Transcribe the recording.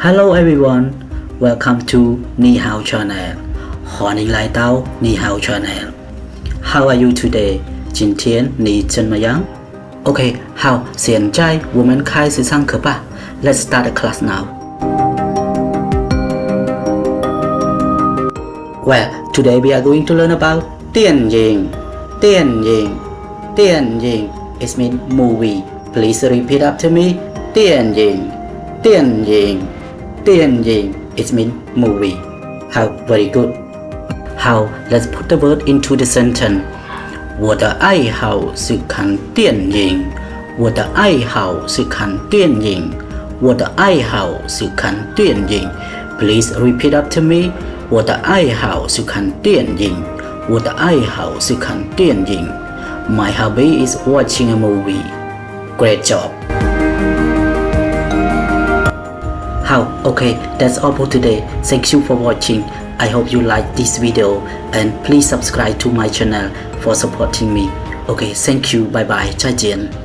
Hello everyone, welcome to Ni Hao Channel. 欢迎来到 Ni Hao Channel. How are you today? 今天你怎么样 ？OK， 好，现在我们开始上课吧。Let's start the class now. Well, today we are going to learn about 电影。电影，电影 it means movie. Please repeat after me. 电影，电影，电影 it means movie. How very good. How let's put the word into the sentence. 我的爱好是看电影。我的爱好是看电影。我的爱好是看电影。Please repeat after me. 我的爱好是看电影。我的爱好是看电影。My hobby is watching a movie. Great job. How? Okay, that's all for today. Thank you for watching. I hope you like this video and please subscribe to my channel for supporting me. Okay, thank you. Bye bye. 再见。